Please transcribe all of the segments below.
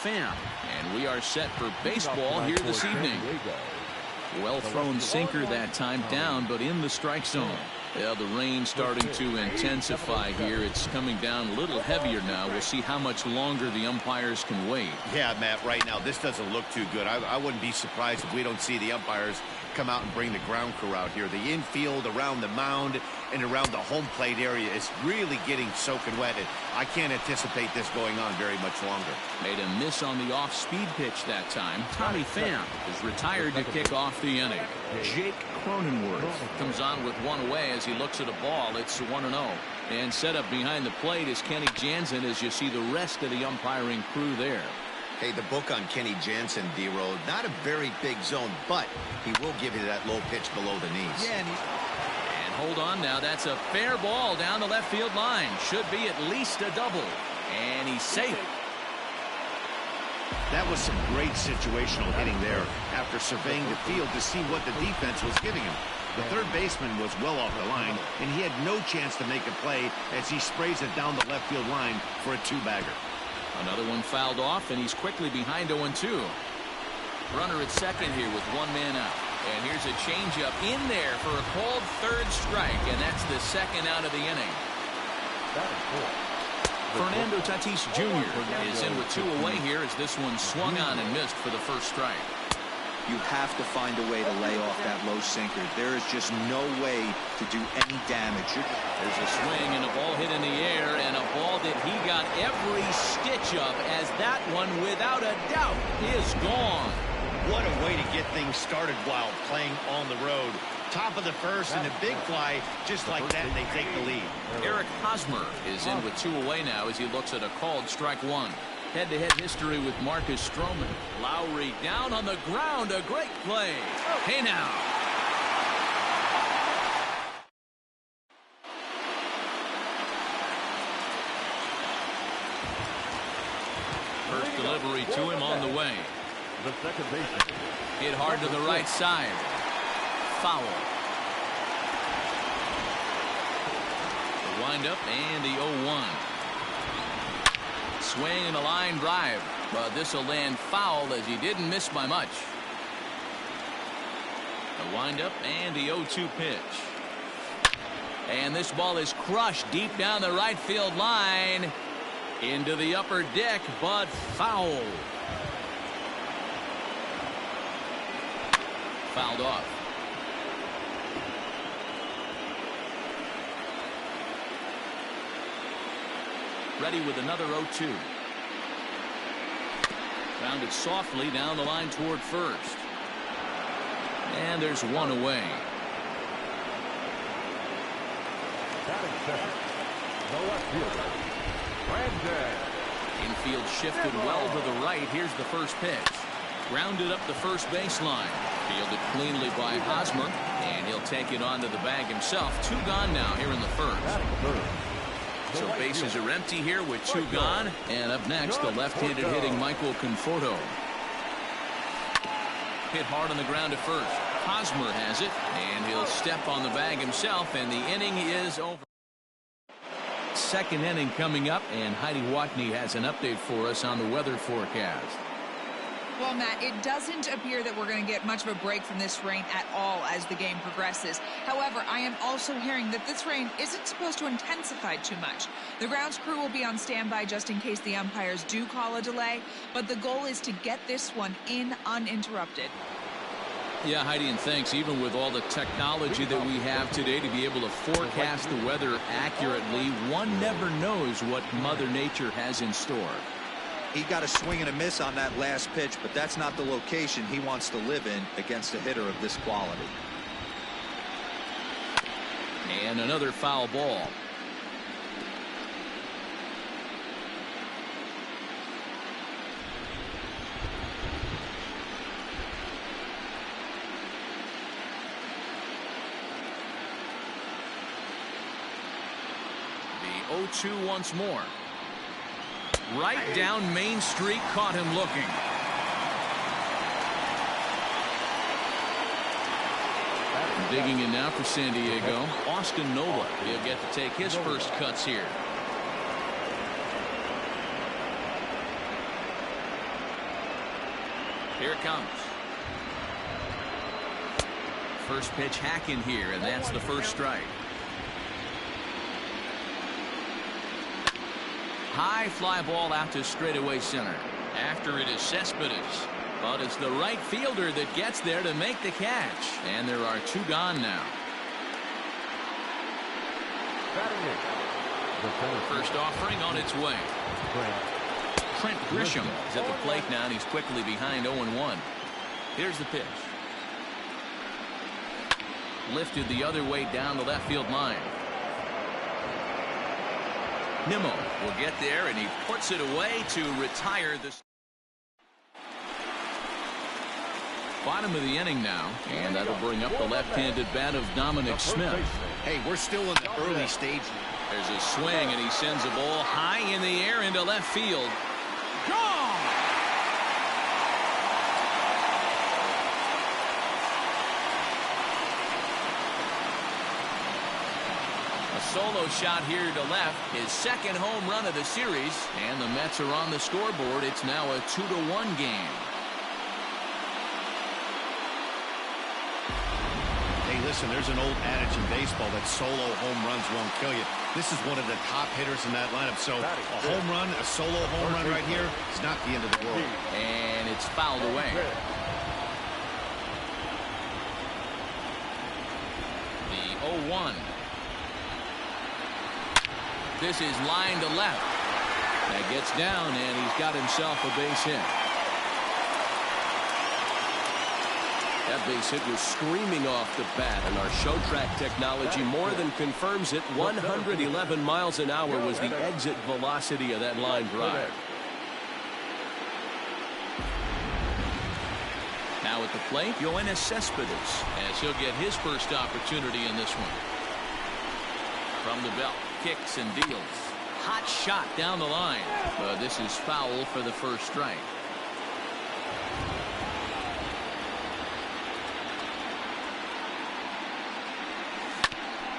Pham. And we are set for baseball here this evening. Well thrown sinker that time, down but in the strike zone. Yeah, the rain starting to intensify here. It's coming down a little heavier now. We'll see how much longer the umpires can wait. Yeah, Matt, right now this doesn't look too good. I wouldn't be surprised if we don't see the umpires come out and bring the ground crew out here. The infield, around the mound, and around the home plate area is really getting soaking wet. And I can't anticipate this going on very much longer. Made a miss on the off-speed pitch that time. Tommy Pham is retired to kick off the inning. Jake Cronenworth comes on with one away as he looks at a ball. It's 1-0. And set up behind the plate is Kenny Jansen as you see the rest of the umpiring crew there. Hey, the book on Kenny Jansen, D-Road, not a very big zone, but he will give you that low pitch below the knees. Yeah, and hold on now. That's a fair ball down the left field line. Should be at least a double. And he's safe. That was some great situational hitting there after surveying the field to see what the defense was giving him. The third baseman was well off the line, and he had no chance to make a play as he sprays it down the left field line for a two-bagger. Another one fouled off, and he's quickly behind 0-2. Runner at second here with one man out. And here's a changeup in there for a called third strike, and that's the second out of the inning. Fernando Tatis Jr. is in with two away here as this one swung on and missed for the first strike. You have to find a way to lay off that low sinker. There is just no way to do any damage. There's a swing and a ball hit in the air, and a ball that he got every stitch of, as that one without a doubt is gone. What a way to get things started while playing on the road. Top of the first and a big fly, just like that, and they take the lead. Eric Hosmer is in with two away now as he looks at a called strike one. Head-to-head history with Marcus Stroman. Lowry down on the ground. A great play. Hey now. First delivery to him on the way. The second baseman. Hit hard to the right side. Foul. The windup and the 0-1. Swing and a line drive, but this will land foul as he didn't miss by much. The windup and the 0-2 pitch. And this ball is crushed deep down the right field line into the upper deck, but foul. Fouled off. Ready with another 0-2. Grounded softly down the line toward first. And there's one away. Batting second, the left fielder, Brandon. Infield shifted well to the right. Here's the first pitch. Grounded up the first baseline. Fielded cleanly by Hosmer, and he'll take it onto the bag himself. Two gone now here in the first. So bases are empty here with two gone. And up next, the left-handed hitting Michael Conforto. Hit hard on the ground at first. Hosmer has it, and he'll step on the bag himself, and the inning is over. Second inning coming up, and Heidi Watney has an update for us on the weather forecast. Well, Matt, it doesn't appear that we're going to get much of a break from this rain at all as the game progresses. However, I am also hearing that this rain isn't supposed to intensify too much. The grounds crew will be on standby just in case the umpires do call a delay, but the goal is to get this one in uninterrupted. Yeah, Heidi, and thanks. Even with all the technology that we have today to be able to forecast the weather accurately, one never knows what Mother Nature has in store. He got a swing and a miss on that last pitch, but that's not the location he wants to live in against a hitter of this quality. And another foul ball. The 0-2 once more. Right down Main Street, caught him looking. Digging in now for San Diego, Austin Nola. He'll get to take his first cuts here. Here it comes. First pitch hacking here, and that's the first strike. High fly ball out to straightaway center. After it is Cespedes, but it's the right fielder that gets there to make the catch, and there are two gone now. First offering on its way. Trent Grisham is at the plate now, and he's quickly behind 0-1. Here's the pitch. Lifted the other way down the left field line. Nimmo will get there, and he puts it away to retire this. Bottom of the inning now, and that'll bring up the left-handed bat of Dominic Smith. Hey, we're still in the early stage. There's a swing, and he sends a ball high in the air into left field. Gone! A solo shot here to left, his second home run of the series, and the Mets are on the scoreboard. It's now a 2-1 game. Listen, there's an old adage in baseball that solo home runs won't kill you. This is one of the top hitters in that lineup. So a home run, a solo home run right here is not the end of the world. And it's fouled away. The 0-1. This is line to left. That gets down, and he's got himself a base hit. That base hit was screaming off the bat, and our show track technology more than confirms it. 111 miles an hour was the exit velocity of that line drive. Now at the plate, Yoenis Cespedes, as he'll get his first opportunity in this one. From the belt, kicks and deals. Hot shot down the line. This is foul for the first strike.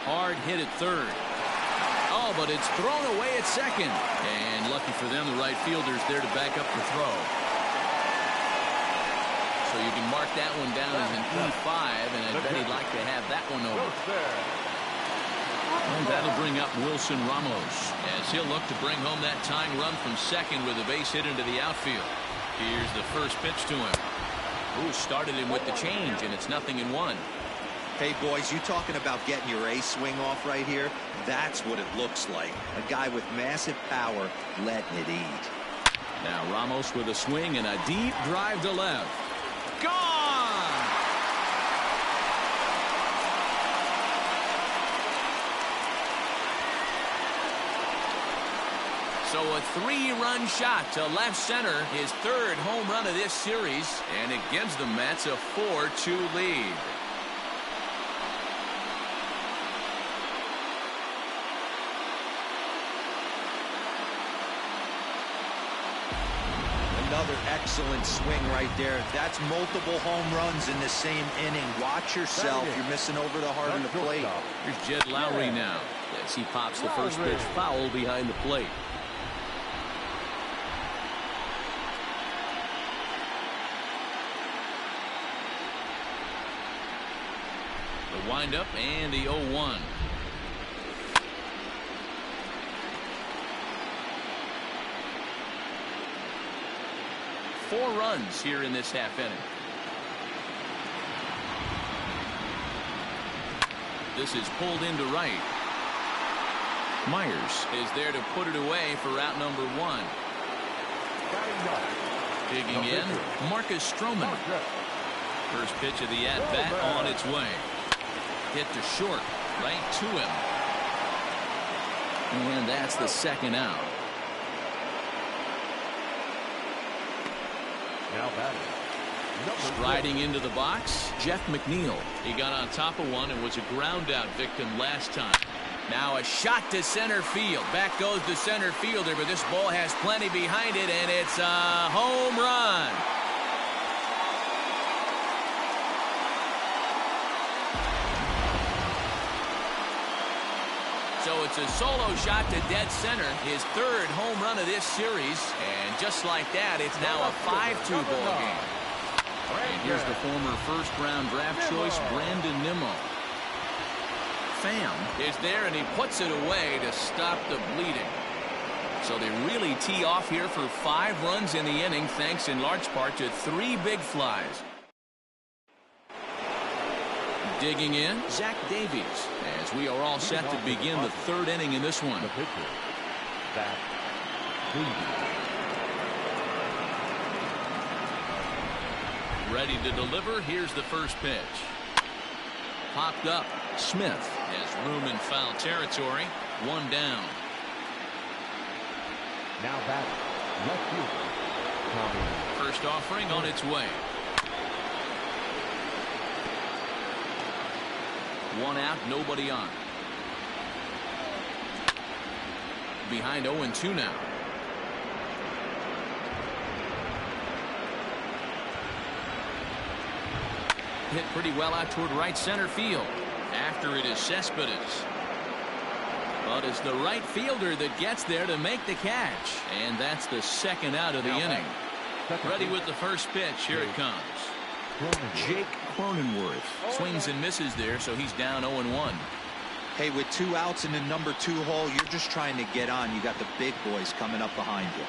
Hard hit at third. Oh, but it's thrown away at second. And lucky for them, the right fielder's there to back up the throw. So you can mark that one down as an E5, and I bet he'd like to have that one over. And that'll bring up Wilson Ramos, as he'll look to bring home that tying run from second with a base hit into the outfield. Here's the first pitch to him. Ooh, started him with the change, and it's 0-1. Hey, boys, you talking about getting your ace swing off right here? That's what it looks like. A guy with massive power letting it eat. Now Ramos with a swing and a deep drive to left. Gone! So a 3-run shot to left center, his third home run of this series, and it gives the Mets a 4-2 lead. Another excellent swing right there. That's multiple home runs in the same inning. Watch yourself. You're missing over the heart of the plate. Here's Jed Lowry now, as he pops the first pitch foul behind the plate. The windup and the 0-1. Four runs here in this half inning. This is pulled into right. Myers is there to put it away for out number 1. Digging in, Marcus Stroman. First pitch of the at-bat on its way. Hit to short, right to him. And that's the second out. Now batting. Striding into the box, Jeff McNeil. He got on top of one and was a ground out victim last time. Now a shot to center field. Back goes the center fielder, but this ball has plenty behind it, and it's a home run. So it's a solo shot to dead center, his third home run of this series, and just like that, it's now a 5-2 ball game. And here's the former first-round draft choice, Brandon Nimmo. Pham is there, and he puts it away to stop the bleeding. So they really tee off here for 5 runs in the inning, thanks in large part to 3 big flies. Digging in, Zach Davies, as we are all set to begin the 3rd inning in this one. The pitcher, Zach Davies. Ready to deliver. Here's the first pitch. Popped up. Smith has room in foul territory. 1 down. Now back, left fielder, Tommy. First offering on its way. 1 out, nobody on. Behind 0-2 now. Hit pretty well out toward right center field. After it is Cespedes. But it's the right fielder that gets there to make the catch. And that's the 2nd out of the inning. Ready with the first pitch. Here it comes. Jake Cronenworth swings and misses there, so he's down 0-1. Hey, with 2 outs in the number 2 hole, you're just trying to get on. You got the big boys coming up behind you.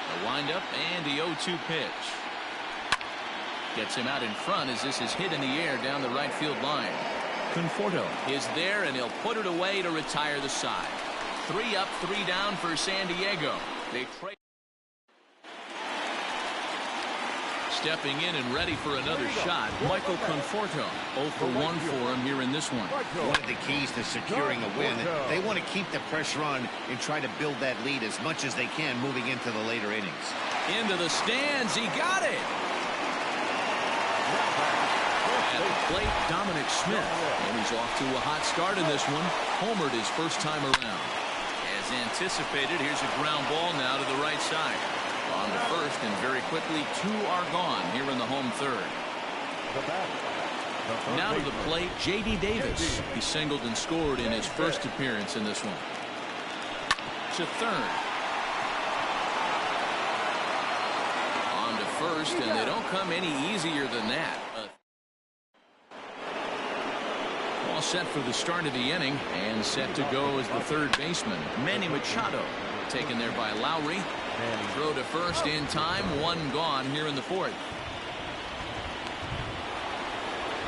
The windup and the 0-2 pitch. Gets him out in front as this is hit in the air down the right field line. Conforto is there, and he'll put it away to retire the side. 3 up, 3 down for San Diego. They trade. Stepping in and ready for another shot, Michael Conforto. 0 for 1 for him here in this one. One of the keys to securing a win, they want to keep the pressure on and try to build that lead as much as they can moving into the later innings. Into the stands, he got it. At the plate, Dominic Smith, and he's off to a hot start in this one. Homered his first time around. As anticipated, here's a ground ball now to the right side. On to first, and very quickly 2 are gone here in the home 3rd. Now to the plate, J.D. Davis. He singled and scored in his first appearance in this one. To 3rd. On to first, and they don't come any easier than that. All set for the start of the inning, and set to go as the 3rd baseman, Manny Machado. Taken there by Lowry. Throw to first in time. 1 gone here in the 4th.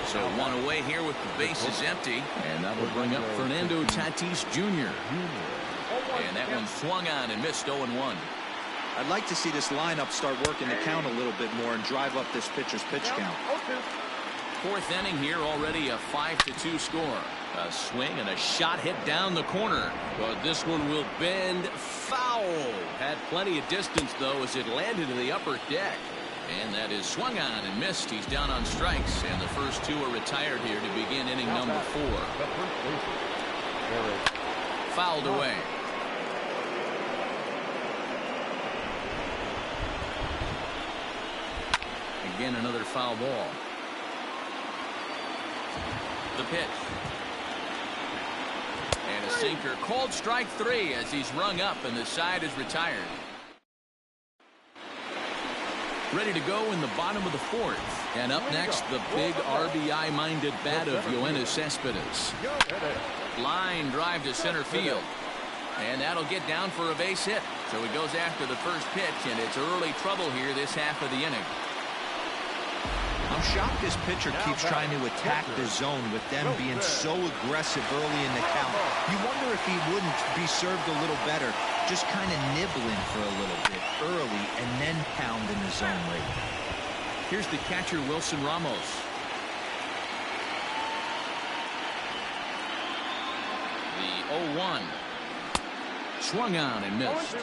So 1 away here with the bases empty. And that will bring up Fernando Tatis Jr. And that one swung on and missed 0-1. I'd like to see this lineup start working the count a little bit more and drive up this pitcher's pitch count. 4th inning here, already a 5-2 score. A swing and a shot hit down the corner, but this one will bend foul. Had plenty of distance though as it landed in the upper deck, and that is swung on and missed. He's down on strikes, and the first 2 are retired here to begin inning number 4. Fouled away. Again, another foul ball. The pitch. And a sinker. Called strike 3 as he's rung up and the side is retired. Ready to go in the bottom of the 4th. And up next, the big RBI-minded bat of Yoenis Cespedes. Line drive to center field. And that'll get down for a base hit. So he goes after the first pitch, and it's early trouble here this half of the inning. I'm shocked this pitcher keeps trying to attack the zone with them being so aggressive early in the count. You wonder if he wouldn't be served a little better, just kind of nibbling for a little bit early and then pounding the zone late. Here's the catcher, Wilson Ramos. The 0-1. Swung on and missed.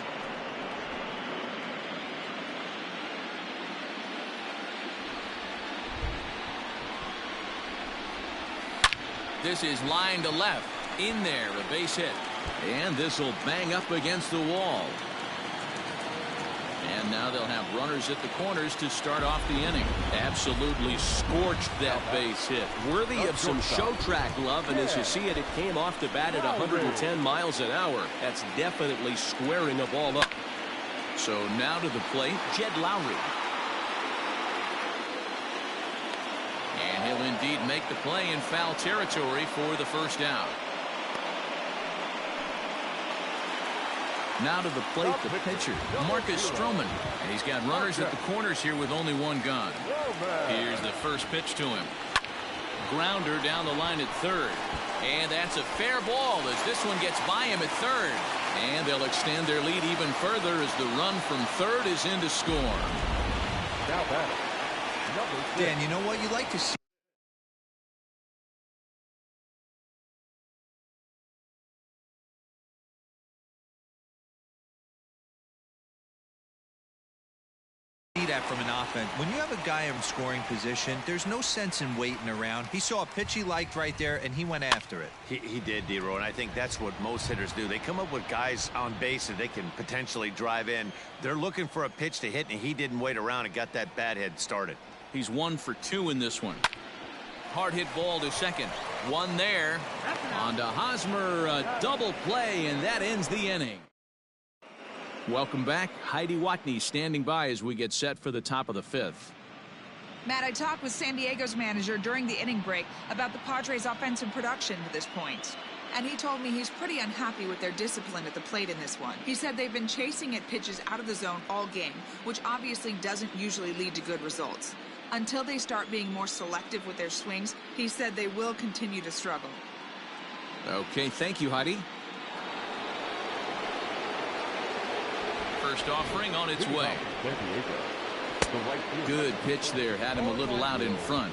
This is line to left. In there, a base hit. And this will bang up against the wall. And now they'll have runners at the corners to start off the inning. Absolutely scorched that base hit. Worthy of some show track love, and as you see it, it came off the bat at 110 miles an hour. That's definitely squaring a ball up. So now to the plate, Jed Lowry. And he'll indeed make the play in foul territory for the first down. Now to the plate, the pitcher, Marcus Stroman. And he's got runners at the corners here with only one gone. Here's the first pitch to him. Grounder down the line at third. And that's a fair ball as this one gets by him at third. And they'll extend their lead even further as the run from third is in to score. Now batting, number 6. Dan, you know what? You like to see that from an offense. When you have a guy in scoring position, there's no sense in waiting around. He saw a pitch he liked right there, and he went after it. He did, D-Roy, and I think that's what most hitters do. They come up with guys on base that they can potentially drive in. They're looking for a pitch to hit, and he didn't wait around and got that bat head started. He's 1 for 2 in this one. Hard hit ball to second. One there. On to Hosmer, a double play, and that ends the inning. Welcome back. Heidi Watney standing by as we get set for the top of the 5th. Matt, I talked with San Diego's manager during the inning break about the Padres' offensive production to this point. And he told me he's pretty unhappy with their discipline at the plate in this one. He said they've been chasing at pitches out of the zone all game, which obviously doesn't usually lead to good results. Until they start being more selective with their swings, he said they will continue to struggle. Okay, thank you, Heidi. First offering on its way. Good pitch there. Had him a little out in front.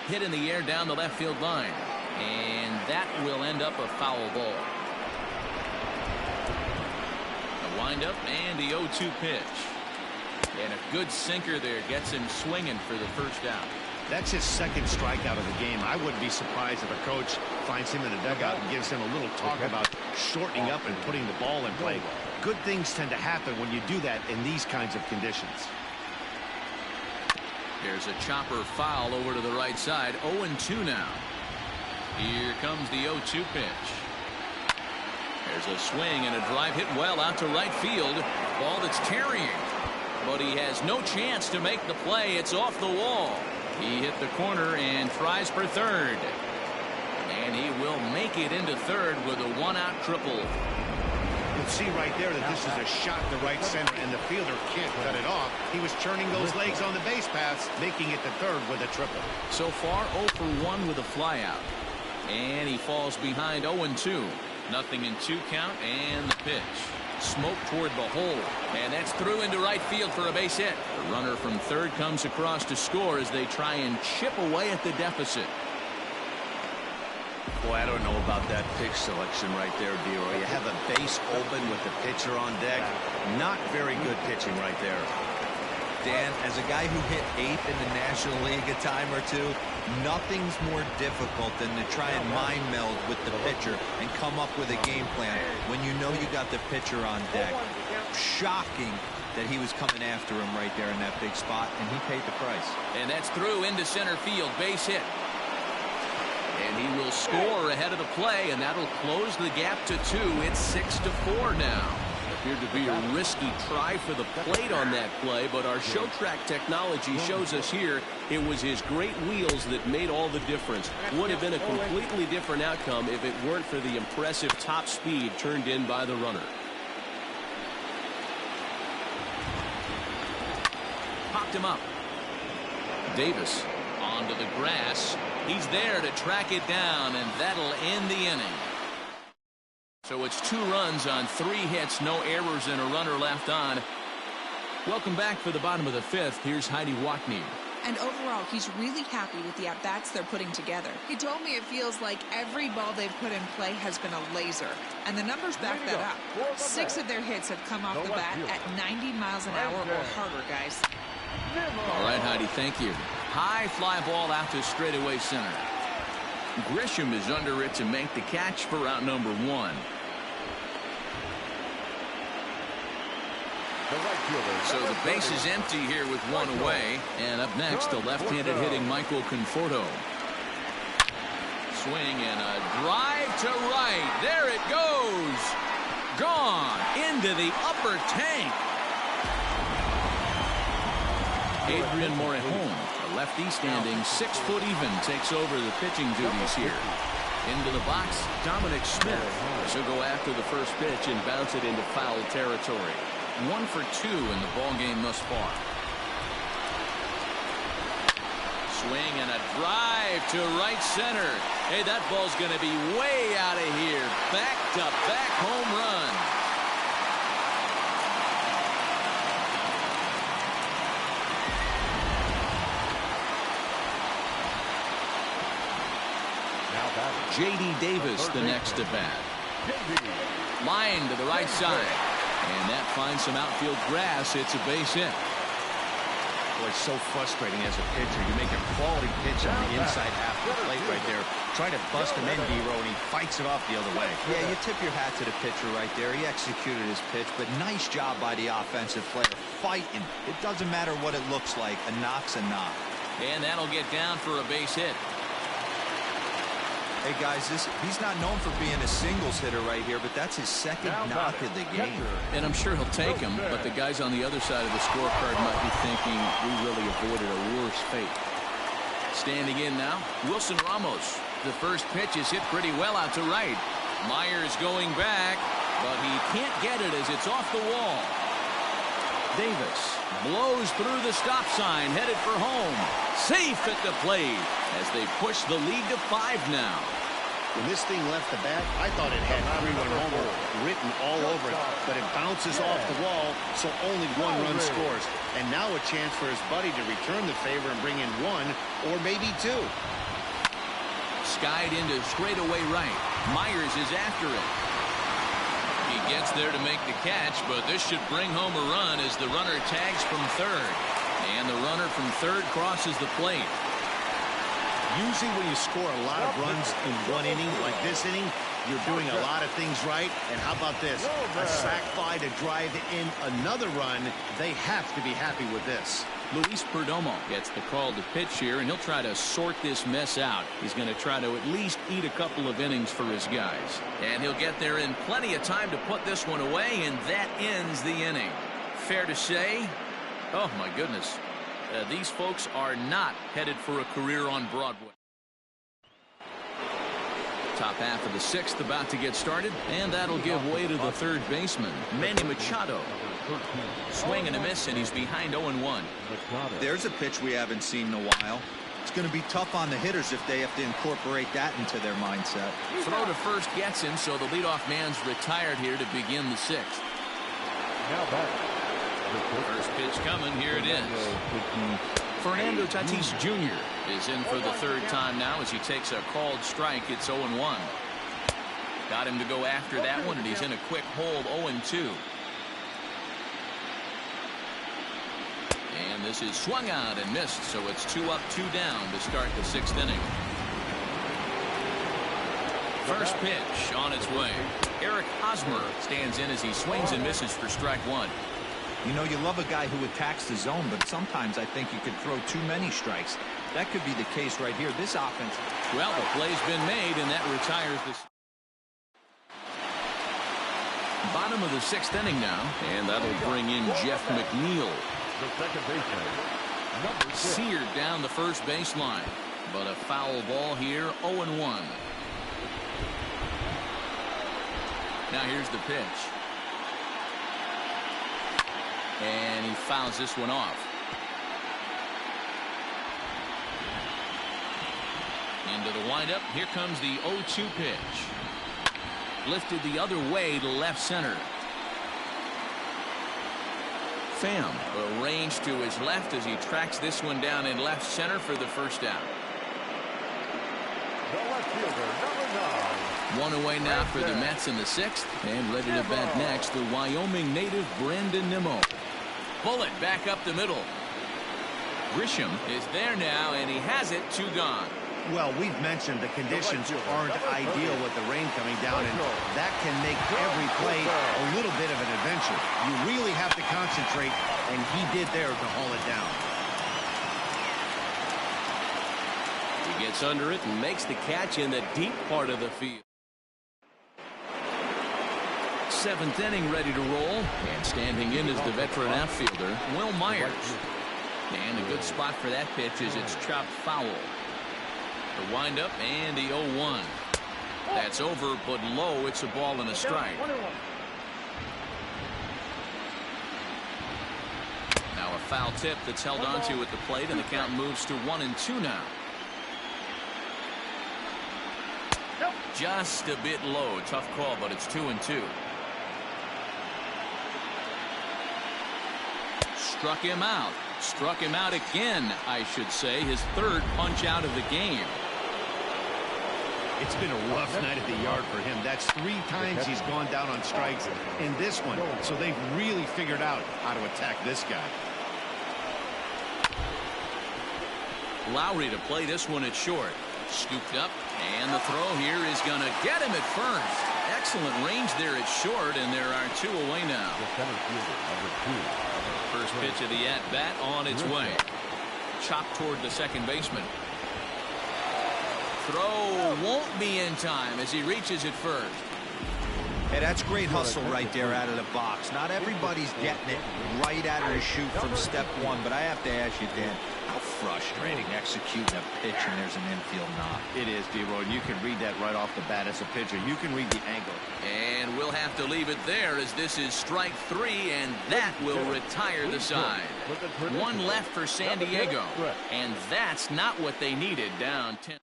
Hit in the air down the left field line. And that will end up a foul ball. A windup and the 0-2 pitch. And a good sinker there gets him swinging for the first out. That's his second strikeout of the game. I wouldn't be surprised if a coach finds him in the dugout and gives him a little talk about shortening up and putting the ball in play. Good things tend to happen when you do that in these kinds of conditions. There's a chopper foul over to the right side. 0-2 now. Here comes the 0-2 pitch. There's a swing and a drive hit well out to right field. Ball that's carrying. But he has no chance to make the play. It's off the wall. He hit the corner and tries for third. And he will make it into third with a one-out triple. You can see right there that this is a shot to right center, and the fielder can't cut it off. He was churning those legs on the base paths, making it to third with a triple. So far, 0 for 1 with a flyout. And he falls behind 0-2. Nothing in 2 count, and the pitch. Smoke toward the hole, and that's through into right field for a base hit. The runner from third comes across to score as they try and chip away at the deficit. Boy, I don't know about that pitch selection right there, D-Roy. You have a base open with the pitcher on deck. Not very good pitching right there. Dan, as a guy who hit 8th in the National League a time or two, nothing's more difficult than to try and mind meld with the pitcher and come up with a game plan when you know you got the pitcher on deck. Shocking that he was coming after him right there in that big spot, and he paid the price. And that's through into center field. Base hit. And he will score ahead of the play, and that'll close the gap to 2. It's 6-4 now. Appeared to be a risky try for the plate on that play, but our show track technology shows us here it was his great wheels that made all the difference. Would have been a completely different outcome if it weren't for the impressive top speed turned in by the runner. Popped him up. Davis onto the grass. He's there to track it down, and that'll end the inning. So it's 2 runs on 3 hits, no errors, and a runner left on. Welcome back for the bottom of the 5th. Here's Heidi Watney. And overall, he's really happy with the at-bats they're putting together. He told me it feels like every ball they've put in play has been a laser. And the numbers back that up. 6 of their hits have come off the bat at 90 miles an hour or harder, guys. All right, Heidi, thank you. High fly ball out to straightaway center. Grisham is under it to make the catch for out number 1. So the base is empty here with 1 away. And up next, the left-handed hitting Michael Conforto. Swing and a drive to right. There it goes. Gone into the upper tank. Adrian Morejon, a lefty standing 6 foot even, takes over the pitching duties here. Into the box, Dominic Smith. She'll go after the first pitch and bounce it into foul territory. 1 for 2 in the ball game thus far. Swing and a drive to right center. Hey, that ball's going to be way out of here. Back-to-back home run. J.D. Davis, the next at bat. Line to the right side. And that finds some outfield grass. It's a base hit. Boy, it's so frustrating as a pitcher. You make a quality pitch on the inside half of the plate right there. Try to bust him in, D-Row, and he fights it off the other way. Yeah, you tip your hat to the pitcher right there. He executed his pitch, but nice job by the offensive player. Fighting. It doesn't matter what it looks like. A knock's a knock. And that'll get down for a base hit. Hey, guys, he's not known for being a singles hitter right here, but that's his second knock of the game. And I'm sure he'll take him, but the guys on the other side of the scorecard might be thinking we really avoided a worse fate. Standing in now, Wilson Ramos. The first pitch is hit pretty well out to right. Myers going back, but he can't get it as it's off the wall. Davis blows through the stop sign, headed for home. Safe at the plate as they push the lead to 5 now. When this thing left the bat, I thought it had 3-run homer written all over it, but it bounces off the wall, so only 1 run scores. And now a chance for his buddy to return the favor and bring in 1 or maybe 2. Skied into straightaway right. Myers is after it. He gets there to make the catch, but this should bring home a run as the runner tags from third. And the runner from third crosses the plate. Usually when you score a lot of runs in 1 inning, like this inning, you're doing a lot of things right. And how about this? A sac fly to drive in another run. They have to be happy with this. Luis Perdomo gets the call to pitch here, and he'll try to sort this mess out. He's going to try to at least eat a couple of innings for his guys. And he'll get there in plenty of time to put this one away, and that ends the inning. Fair to say, oh my goodness, these folks are not headed for a career on Broadway. Top half of the 6th about to get started, and that'll give way to the third baseman, Manny Machado. Swing and a miss, and he's behind 0-1. There's a pitch we haven't seen in a while. It's going to be tough on the hitters if they have to incorporate that into their mindset. Throw to first gets him, so the leadoff man's retired here to begin the 6th. First pitch coming, here it is. Fernando Tatis Jr. is in for the 3rd time now as he takes a called strike. It's 0-1. Got him to go after that one, and he's in a quick hold, 0-2. And this is swung out and missed, so it's 2 up, 2 down to start the 6th inning. First pitch on its way. Eric Hosmer stands in as he swings and misses for strike 1. You know, you love a guy who attacks the zone, but sometimes I think you could throw too many strikes. That could be the case right here. This offense. Well, the play's been made, and that retires this. Bottom of the 6th inning now, and that'll bring in Jeff McNeil. The second baseman, Seared down the first baseline, but a foul ball here, 0-1. Now here's the pitch. And he fouls this one off. Into the windup. Here comes the 0-2 pitch. Lifted the other way to left center. Pham arranged to his left as he tracks this one down in left center for the first out. the left fielder, number 9. 1 away now for the Mets in the 6th. And ready to bat next, the Wyoming native Brandon Nimmo. Bullet back up the middle. Grisham is there now, and he has it, 2 gone. Well, we've mentioned the conditions aren't ideal with the rain coming down, and that can make every play a little bit of an adventure. You really have to concentrate, and he did there to haul it down. He gets under it and makes the catch in the deep part of the field. 7th inning ready to roll, and standing in is the veteran outfielder, Will Myers. And a good spot for that pitch is it's chopped foul. The windup and the 0-1. That's over, but low. It's a ball and a strike. Now a foul tip that's held onto at the plate, and the count moves to 1-2 now. Just a bit low. Tough call, but it's 2-2. Struck him out. Struck him out again, I should say. His third punch out of the game. It's been a rough night at the yard for him. That's 3 times he's gone down on strikes in this one. So they've really figured out how to attack this guy. Lowry to play this one at short. Scooped up, and the throw here is going to get him at first. Excellent range there at short, and there are 2 away now. First pitch of the at-bat on its way. Chopped toward the second baseman. Throw won't be in time as he reaches it first. Hey, that's great hustle right there out of the box. Not everybody's getting it right out of the chute from step one, but I have to ask you, Dan, how frustrating executing a pitch and there's an infield knock. It is, D-Roy. You can read that right off the bat as a pitcher. You can read the angle. And we'll have to leave it there as this is strike 3, and that will retire the side. 1 left for San Diego, and that's not what they needed. Down 10.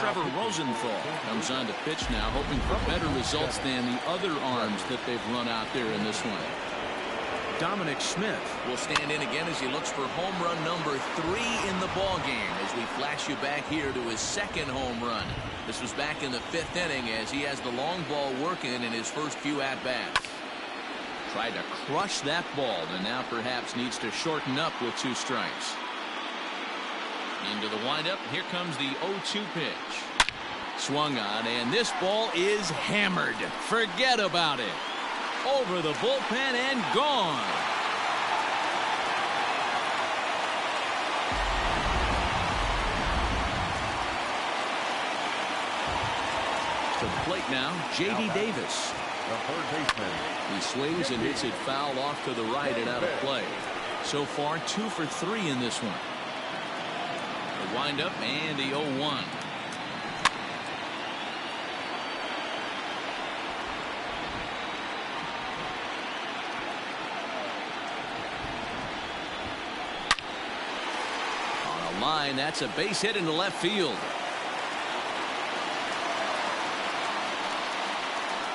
Trevor Rosenthal comes on to pitch now, hoping for better results than the other arms that they've run out there in this one. Dominic Smith will stand in again as he looks for home run number 3 in the ball game as we flash you back here to his second home run. This was back in the 5th inning as he has the long ball working in his first few at-bats. Tried to crush that ball and now perhaps needs to shorten up with 2 strikes. Into the windup. Here comes the 0-2 pitch. Swung on, and this ball is hammered. Forget about it. Over the bullpen and gone. To the plate now, J.D. Davis. The third baseman. He swings and hits it foul off to the right and out of play. So far, 2 for 3 in this one. The windup and the 0-1. On a line, that's a base hit into left field.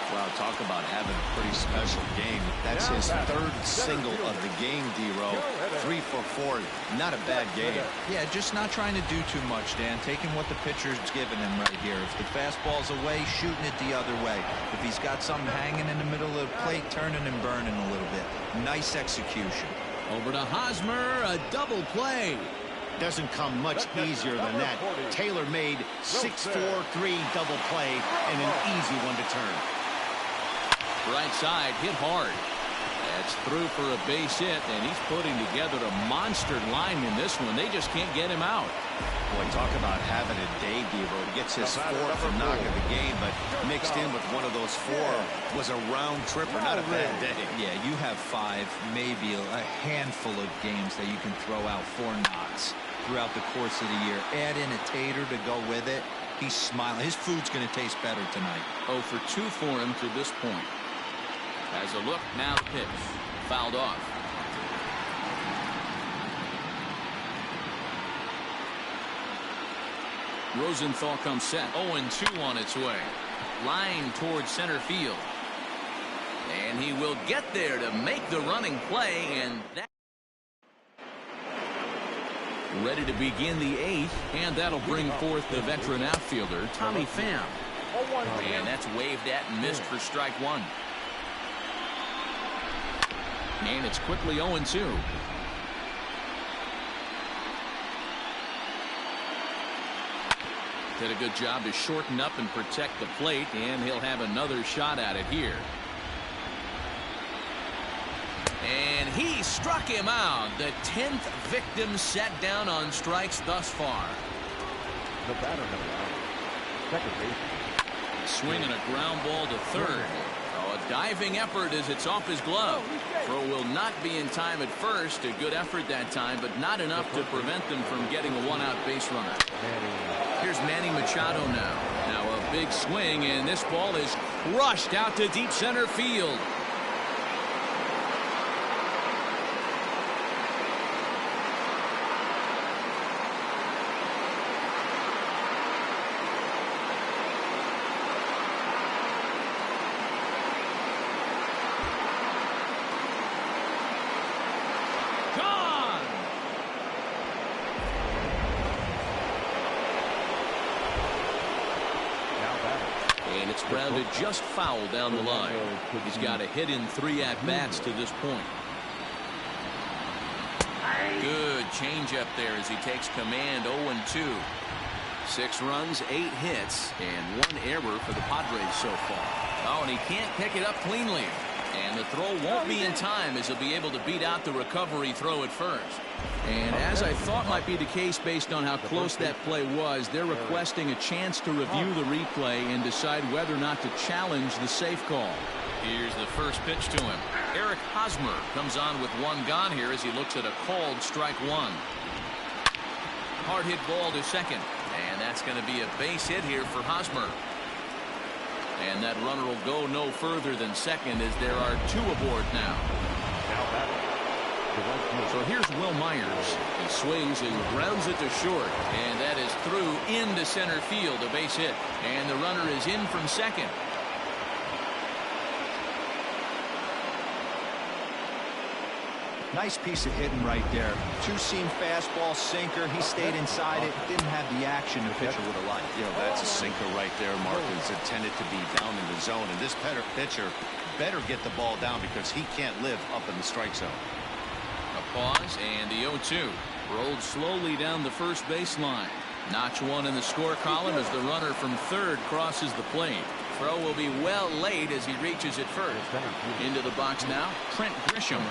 Wow, talk about having a pretty special game. That's his 3rd single of the game, D-Row. 3 for 4. Not a bad game. Yeah, just not trying to do too much, Dan. Taking what the pitcher's giving him right here. If the fastball's away, shooting it the other way. If he's got something hanging in the middle of the plate, turning and burning a little bit. Nice execution. Over to Hosmer, a double play. Doesn't come much easier than that. Tailor-made 6-4-3 double play and an easy one to turn. Right side, hit hard. That's through for a base hit, and he's putting together a monster line in this one. They just can't get him out. Boy, talk about having a day, Devo. He gets his 4th knock of the game, but mixed in with one of those 4 was a round tripper. Not a bad day. Yeah, you have 5, maybe a handful of games that you can throw out 4 knocks throughout the course of the year. Add in a tater to go with it. He's smiling. His food's going to taste better tonight. 0 for 2 for him to this point. As a look, now the pitch. Fouled off. Rosenthal comes set. 0-2 on its way. Line towards center field. And he will get there to make the running play, and that ready to begin the 8th, and that'll bring forth the veteran outfielder, Tommy Pham. And that's waved at and missed for strike 1. And it's quickly 0-2. Did a good job to shorten up and protect the plate, and he'll have another shot at it here. And he struck him out. The 10th victim set down on strikes thus far. The batter number 9. Second base. Swinging a ground ball to third. Oh, a Diving effort as it's off his glove. Throw will not be in time at first. A good effort that time, but not enough to prevent them from getting a one-out base runner. Here's Manny Machado now. Now a big swing, and this ball is crushed out to deep center field. And it's grounded just foul down the line. He's got a hit in 3 at-bats to this point. Good changeup there as he takes command. 0-2. 6 runs, 8 hits, and 1 error for the Padres so far. Oh, and he can't pick it up cleanly. And the throw won't be in time as he'll be able to beat out the recovery throw at first. And as I thought might be the case based on how close that play was, they're requesting a chance to review the replay and decide whether or not to challenge the safe call. Here's the first pitch to him. Eric Hosmer comes on with 1 gone here as he looks at a called strike 1. Hard hit ball to second. And that's going to be a base hit here for Hosmer. And that runner will go no further than second as there are 2 aboard now. So here's Will Myers. He swings and grounds it to short. And that is through into center field, a base hit. And the runner is in from second. Nice piece of hitting right there. 2-seam fastball, sinker. He stayed inside it. Didn't have the action the pitcher would have liked. You know, that's a sinker right there, Mark. It's intended to be down in the zone. And this pitcher better get the ball down because he can't live up in the strike zone. A pause and the 0-2. Rolled slowly down the first baseline. Notch 1 in the score column as the runner from third crosses the plate. Throw will be well late as he reaches it first. Into the box now, Trent Grisham.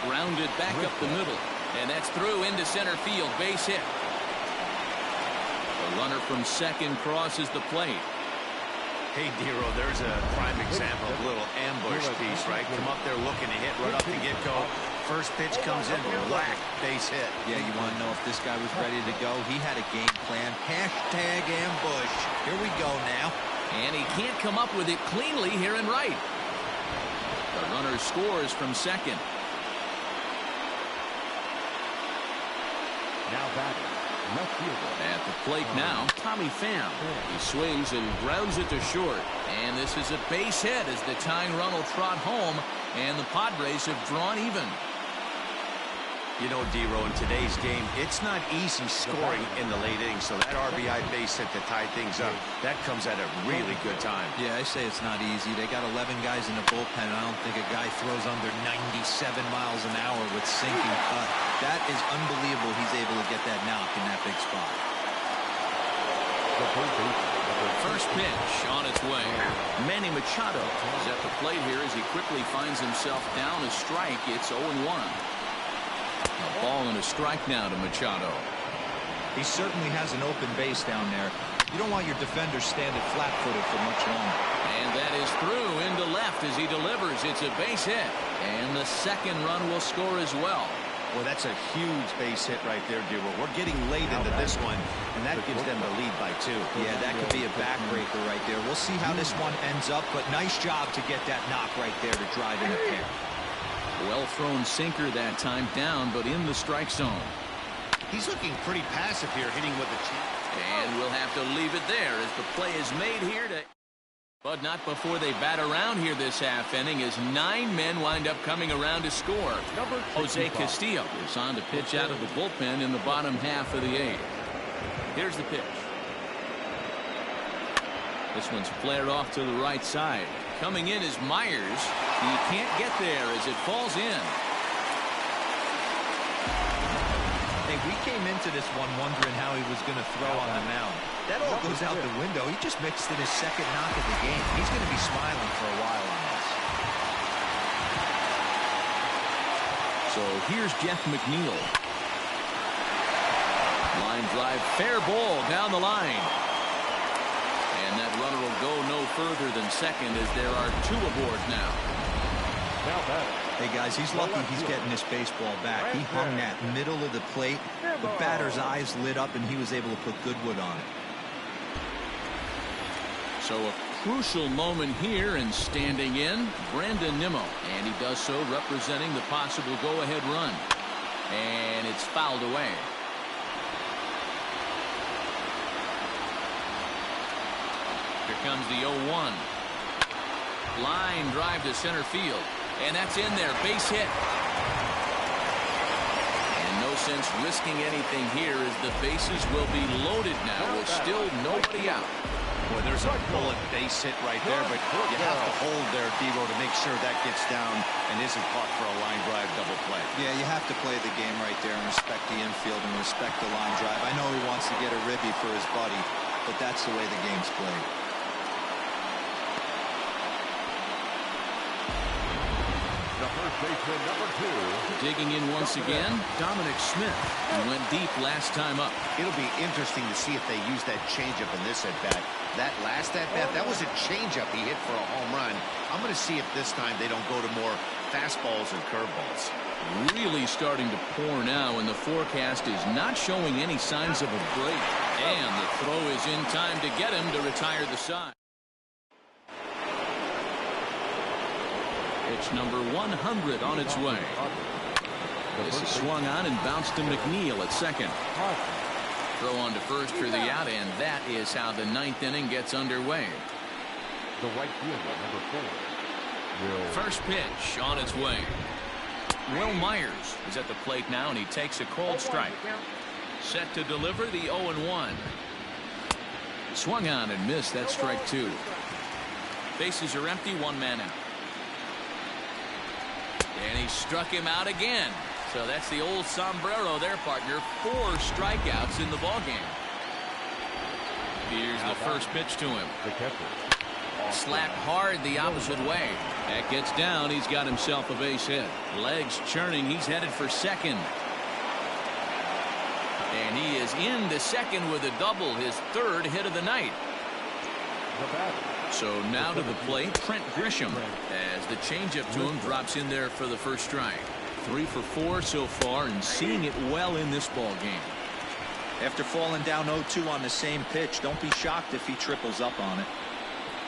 Grounded back up the middle. And that's through into center field. Base hit. The runner from second crosses the plate. Hey, Dero, there's a prime example of a little ambush piece, right? Come up there looking to hit right off the get-go. First pitch comes in, whack, base hit. Yeah, you want to know if this guy was ready to go? He had a game plan. Hashtag ambush. Here we go now. And he can't come up with it cleanly here in right. The runner scores from second. Now batting, left fielder. At the plate now, Tommy Pham. He swings and grounds it to short. And this is a base hit as the tying run will trot home. And the Padres have drawn even. You know, Dero, in today's game, it's not easy scoring in the late innings. So that RBI base hit to tie things up, that comes at a really good time. Yeah, I say it's not easy. They got 11 guys in the bullpen. I don't think a guy throws under 97 miles an hour with sinking cut. That is unbelievable he's able to get that knock in that big spot. First pitch on its way. Manny Machado is at the plate here as he quickly finds himself down a strike. It's 0-1. A ball and a strike now to Machado. He certainly has an open base down there. You don't want your defender standing flat-footed for much longer. And that is through into left as he delivers. It's a base hit. And the second run will score as well. Well, that's a huge base hit right there, Dero. We're getting late into this one, and that gives them the lead by 2. Yeah, that could be a backbreaker right there. We'll see how this one ends up, but nice job to get that knock right there to drive in a pair. Well thrown sinker that time, down but in the strike zone. He's looking pretty passive here, hitting with a change. And we'll have to leave it there as the play is made here to... But not before they bat around here this half inning as 9 men wind up coming around to score. Jose Castillo is on to pitch out of the bullpen in the bottom half of the 8th. Here's the pitch. This one's flared off to the right side. Coming in is Myers. He can't get there as it falls in. Hey, we came into this one wondering how he was going to throw on the mound. That all goes out the window. He just mixed in his second knock of the game. He's going to be smiling for a while on this. So here's Jeff McNeil. Line drive, fair ball down the line. And that runner will go no further than second as there are 2 aboard now. Hey, guys, he's lucky he's getting this baseball back. He hung that middle of the plate. The batter's eyes lit up, and he was able to put good wood on it. So a crucial moment here, and standing in, Brandon Nimmo. And he does so representing the possible go-ahead run. And it's fouled away. Here comes the 0-1. Line drive to center field. And that's in there. Base hit. And no sense risking anything here as the bases will be loaded now with still nobody out. Boy, there's a bullet base hit right there, but you have to hold there, Devo, to make sure that gets down and isn't caught for a line drive double play. Yeah, you have to play the game right there and respect the infield and respect the line drive. I know he wants to get a ribby for his buddy, but that's the way the game's played. Baseman number 2. Digging in once again, Dominic Smith. He went deep last time up. It'll be interesting to see if they use that changeup in this at-bat. That last at-bat, that was a changeup he hit for a home run. I'm going to see if this time they don't go to more fastballs and curveballs. Really starting to pour now, and the forecast is not showing any signs of a break. And the throw is in time to get him to retire the side. Pitch number 100 on its way. This is swung on and bounced to McNeil at second. Throw on to first for the out, and that is how the 9th inning gets underway. The right fielder, number 4. First pitch on its way. Will Myers is at the plate now, and he takes a cold strike. Set to deliver the 0-1. Swung on and missed. That's strike 2. Bases are empty, 1 man out. And he struck him out again. So that's the old sombrero there, partner. 4 strikeouts in the ballgame. Here's the first pitch to him. Slapped hard the opposite way. That gets down. He's got himself a base hit. Legs churning. He's headed for second. And he is into second with a double. His 3rd hit of the night. So now to the plate, Trent Grisham, as the changeup to him drops in there for the first strike. 3 for 4 so far, and seeing it well in this ball game. After falling down 0-2 on the same pitch, don't be shocked if he triples up on it.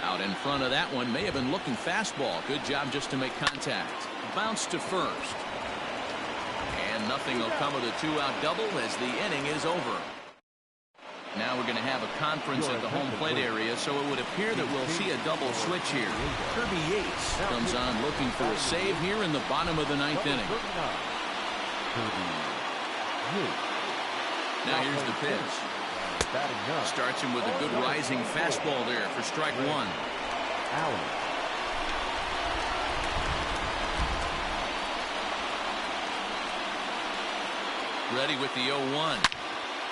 Out in front of that one, may have been looking fastball. Good job just to make contact. Bounce to first. And nothing will come of the 2-out double as the inning is over. Now we're going to have a conference at the home plate area, so it would appear that we'll see a double switch here. Kirby Yates comes on looking for a save here in the bottom of the 9th inning. Now here's the pitch. Starts him with a good rising fastball there for strike 1. Ready with the 0-1.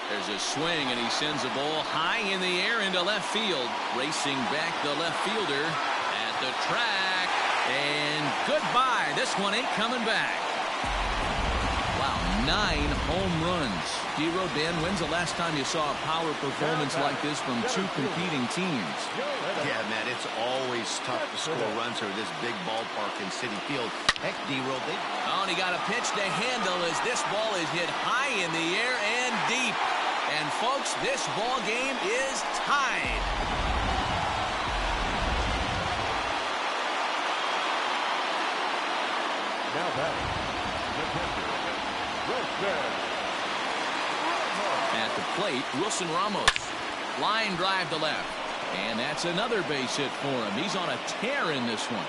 There's a swing, and he sends a ball high in the air into left field. Racing back the left fielder at the track. And goodbye. This one ain't coming back. Wow, 9 home runs. D-Road, Dan, when's the last time you saw a power performance like this from 2 competing teams? Yeah, man, it's always tough to score runs here at this big ballpark in Citi Field. Heck, D-Road, Oh, and he got a pitch to handle as this ball is hit high in the air and deep. And, folks, this ball game is tied. Now back, the catcher, Wilson. At the plate, Wilson Ramos. Line drive to left. And that's another base hit for him. He's on a tear in this one.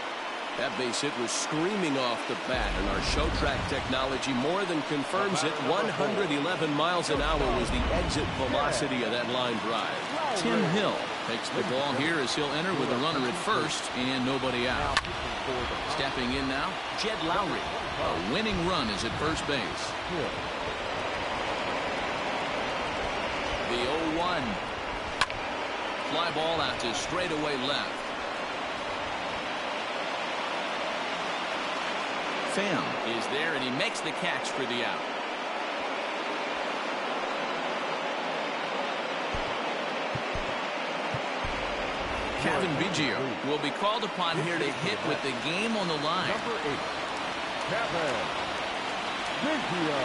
That base hit was screaming off the bat, and our show track technology more than confirms it. 111 miles an hour was the exit velocity of that line drive. Tim Hill takes the ball here as he'll enter with a runner at first and nobody out. Stepping in now, Jed Lowry. A winning run is at first base. The 0-1. Fly ball out to straightaway left. Pham is there, and he makes the catch for the out. Kevin Biggio will be called upon here to hit with the game on the line. Number 8, Kevin Biggio.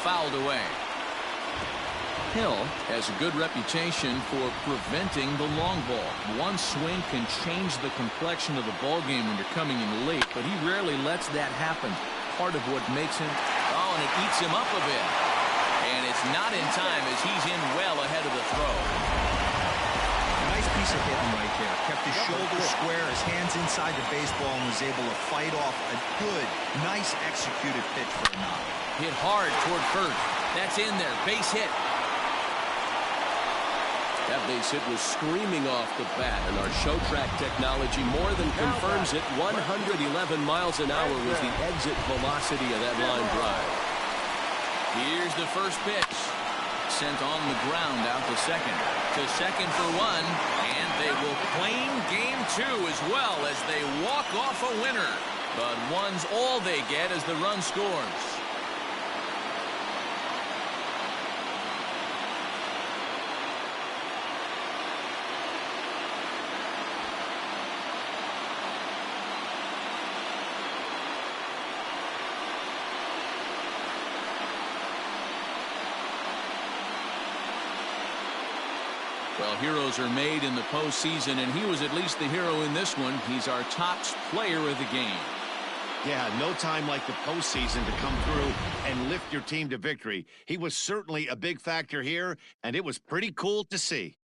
Fouled away. Hill has a good reputation for preventing the long ball. One swing can change the complexion of the ball game when you're coming in late, but he rarely lets that happen. Part of what makes him, and it eats him up a bit. And it's not in time as he's in well ahead of the throw. Nice piece of hitting right there. Kept his shoulder square, his hands inside the baseball, and was able to fight off a good, nice executed pitch for a knock. Hit hard toward first. That's in there. Base hit. That base hit was screaming off the bat, and our show track technology more than confirms it. 111 miles an hour was the exit velocity of that line drive. Here's the first pitch. Sent on the ground out to second. To second for one, and they will claim game 2 as well as they walk off a winner. But one's all they get as the run scores. Well, heroes are made in the postseason, and he was at least the hero in this one. He's our top player of the game. Yeah, no time like the postseason to come through and lift your team to victory. He was certainly a big factor here, and it was pretty cool to see.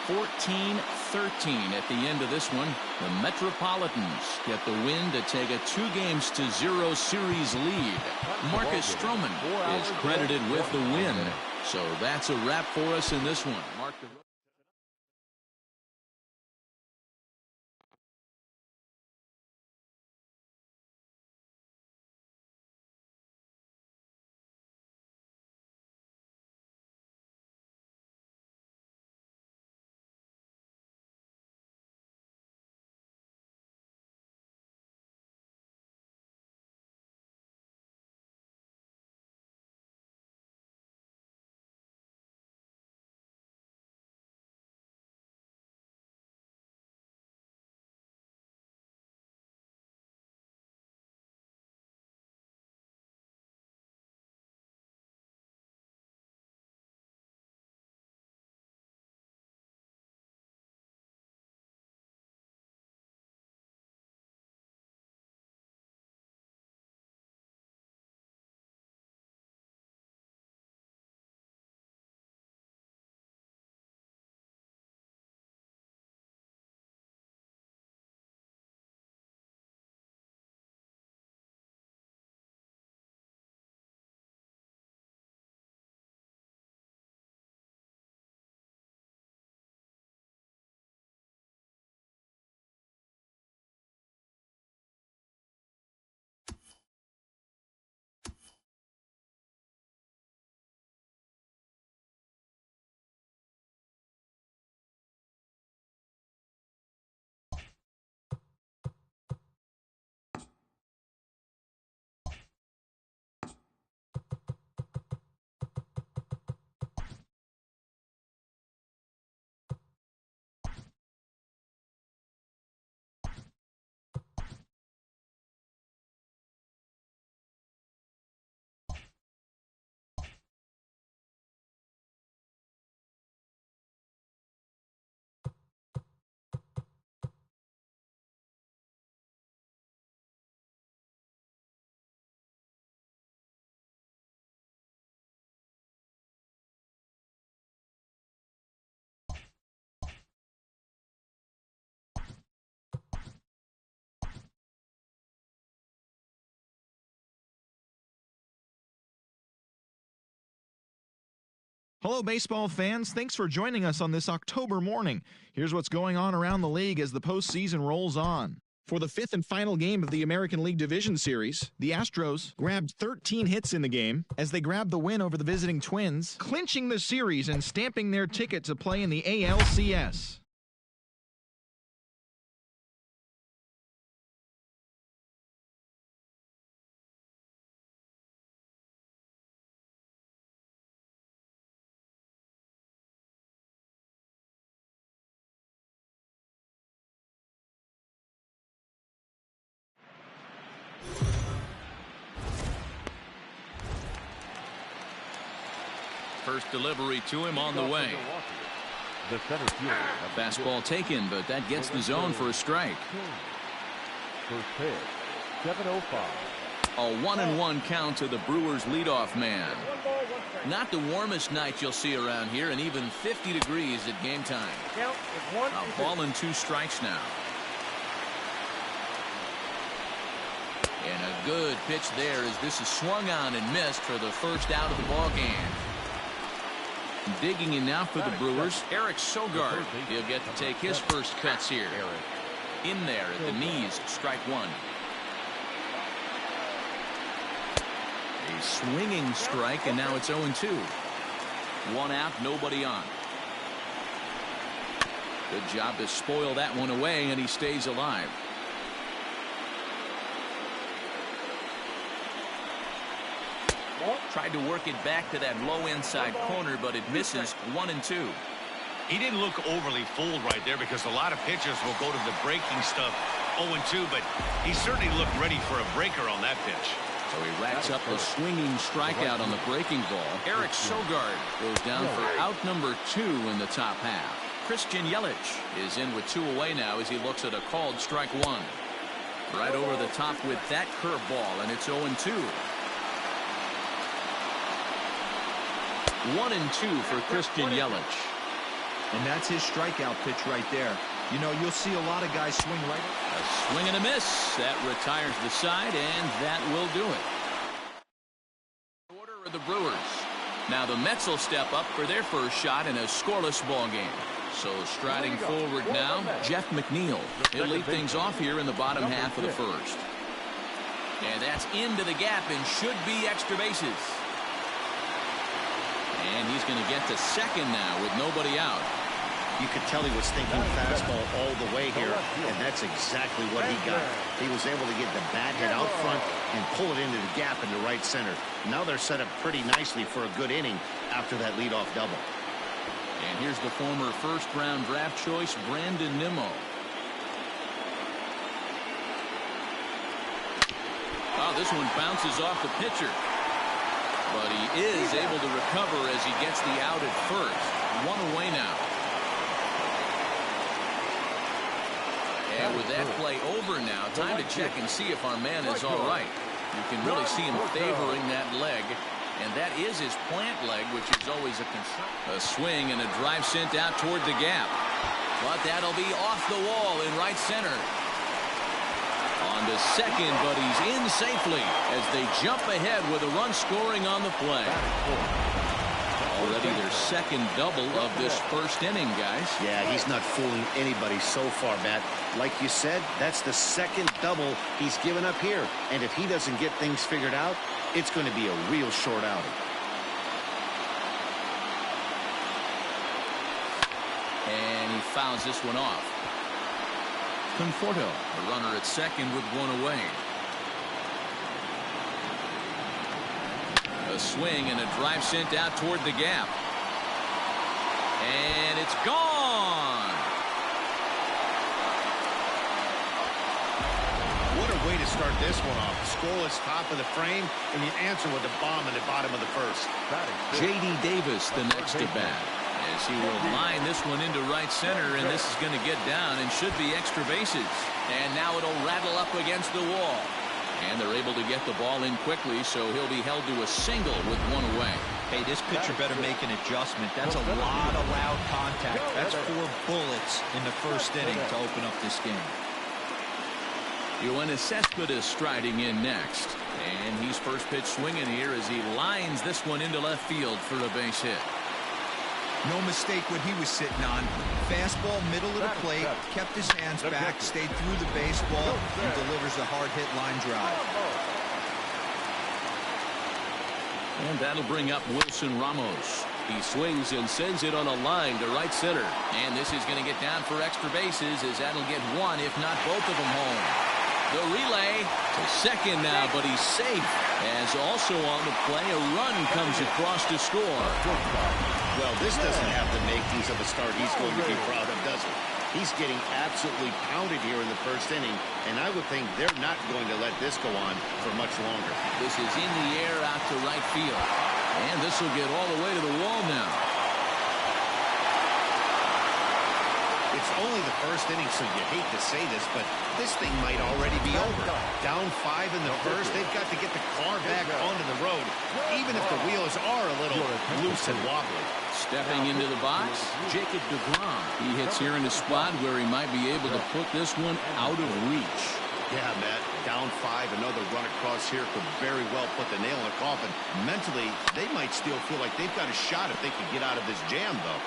(14-13) at the end of this one. The Metropolitans get the win to take a 2-0 series lead. Marcus Stroman is credited with the win. So that's a wrap for us in this one. Mark the Hello, baseball fans. Thanks for joining us on this October morning. Here's what's going on around the league as the postseason rolls on. For the fifth and final game of the American League Division Series, the Astros grabbed 13 hits in the game as they grabbed the win over the visiting Twins, clinching the series and stamping their ticket to play in the ALCS. First delivery to him on the way. The center fielder. Fastball taken, but that gets the zone for a strike. First pitch, 7:05. A 1-1 count to the Brewers leadoff man. Not the warmest night you'll see around here, and even 50 degrees at game time. A ball and 2 strikes now. And a good pitch there as this is swung on and missed for the first out of the ball game. Digging in now for the Brewers, Eric Sogard. He'll get to take his first cuts here. In there at the knees, strike 1. A swinging strike, and now it's 0-2. 1 out, nobody on. Good job to spoil that one away, and he stays alive. Tried to work it back to that low inside corner, but it misses. 1-2. He didn't look overly fooled right there because a lot of pitchers will go to the breaking stuff 0-2, but he certainly looked ready for a breaker on that pitch. So he racks up a swinging strikeout on the breaking ball. Eric Sogard goes down for out number 2 in the top half. Christian Yelich is in with 2 away now as he looks at a called strike 1. Right over the top with that curveball, and it's 0-2. 1-2 for Christian Yelich. And that's his strikeout pitch right there. You know, you'll see a lot of guys swing right. A swing and a miss. That retires the side, and that will do it. Order of the Brewers. Now the Mets will step up for their first shot in a scoreless ball game. So striding forward now, Jeff McNeil. He'll lead things off here in the bottom half of the first. And that's into the gap and should be extra bases. And he's going to get to second now with nobody out. You could tell he was thinking fastball all the way here, and that's exactly what he got. He was able to get the bat hit out front and pull it into the gap into right center. Now they're set up pretty nicely for a good inning after that leadoff double. And here's the former first-round draft choice, Brandon Nimmo. Oh, this one bounces off the pitcher. But he is able to recover as he gets the out at first. 1 away now. And with that play over now, time to check and see if our man is all right. You can really see him favoring that leg. And that is his plant leg, which is always a concern. A swing and a drive sent out toward the gap. But that'll be off the wall in right center. On to second, but he's in safely as they jump ahead with a run scoring on the play. Already their second double of this first inning, guys. Yeah, he's not fooling anybody so far, Matt. Like you said, that's the second double he's given up here. And if he doesn't get things figured out, it's going to be a real short outing. And he fouls this one off. Conforto, the runner at second with 1 away. A swing and a drive sent out toward the gap. And it's gone. What a way to start this one off. Scoreless top of the frame, and you answer with a bomb in the bottom of the first. J.D. Davis the next to bat. As he will line this one into right center, and this is going to get down and should be extra bases. And now it'll rattle up against the wall. And they're able to get the ball in quickly, so he'll be held to a single with 1 away. Hey, this pitcher better make an adjustment. That's a lot of loud contact. That's 4 bullets in the first inning to open up this game. Yoenis Cespedes striding in next. And he's first pitch swinging here as he lines this one into left field for a base hit. No mistake what he was sitting on. Fastball, middle of the plate, kept his hands back, stayed through the baseball, and delivers a hard-hit line drive. And that'll bring up Wilson Ramos. He swings and sends it on a line to right center. And this is going to get down for extra bases, as that'll get one, if not both of them home. The relay to second now, but he's safe. As also on the play, a run comes across to score. Well, this doesn't have the makings of a start he's going to be proud of, does it? He's getting absolutely pounded here in the first inning, and I would think they're not going to let this go on for much longer. This is in the air out to right field. And this will get all the way to the wall now. It's only the first inning, so you hate to say this, but this thing might already be over. Down 5 in the first, they've got to get the car back onto the road, even if the wheels are a little loose and wobbly. Stepping into the box, Jacob deGrom. He hits here in a spot where he might be able to put this one out of reach. Yeah, Matt, down 5, another run across here could very well put the nail in the coffin. Mentally, they might still feel like they've got a shot if they can get out of this jam, though.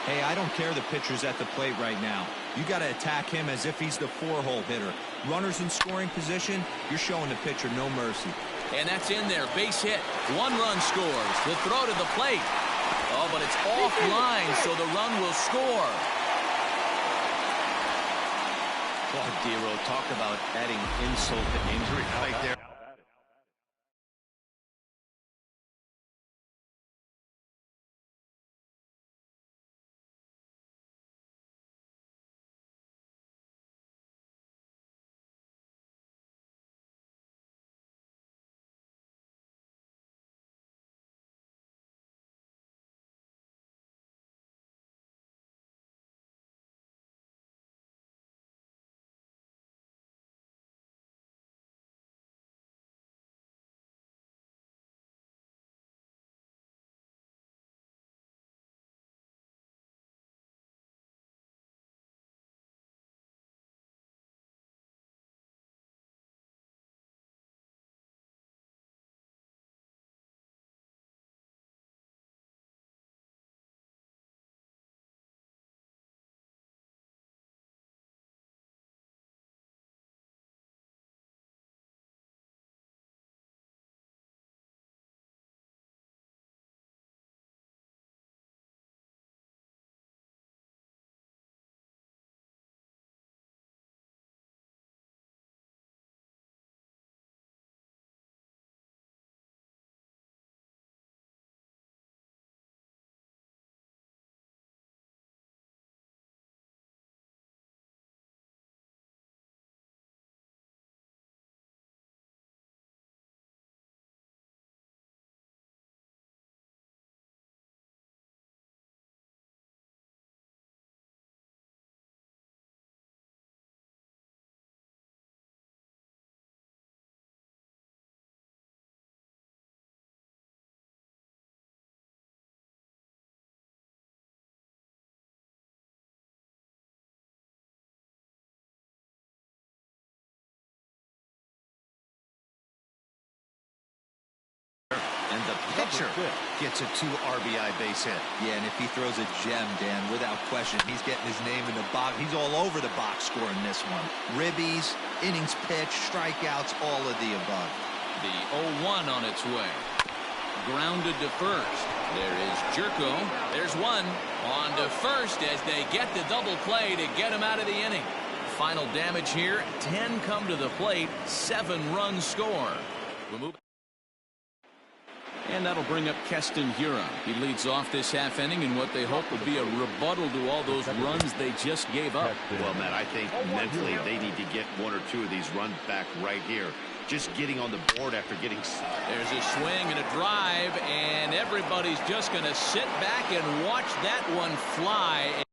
Hey, I don't care the pitcher's at the plate right now. You got to attack him as if he's the 4-hole hitter. Runners in scoring position, you're showing the pitcher no mercy. And that's in there, base hit. 1 run scores. The throw to the plate. Oh, but it's offline, so the run will score. Boy, Dero, talk about adding insult to injury right there. And the pitcher gets a 2 RBI base hit. Yeah, and if he throws a gem, Dan, without question, he's getting his name in the box. He's all over the box scoring this one. Ribbies, innings pitched, strikeouts, all of the above. The 0-1 on its way. Grounded to first. There is Jerko. There's one. On to first as they get the double play to get him out of the inning. Final damage here. 10 come to the plate. 7 runs score. We'll move. And that'll bring up Keston Hiura. He leads off this half inning in what they hope will be a rebuttal to all those runs they just gave up. Well, Matt, I think mentally they need to get 1 or 2 of these runs back right here. Just getting on the board after getting... There's a swing and a drive, and everybody's just going to sit back and watch that one fly.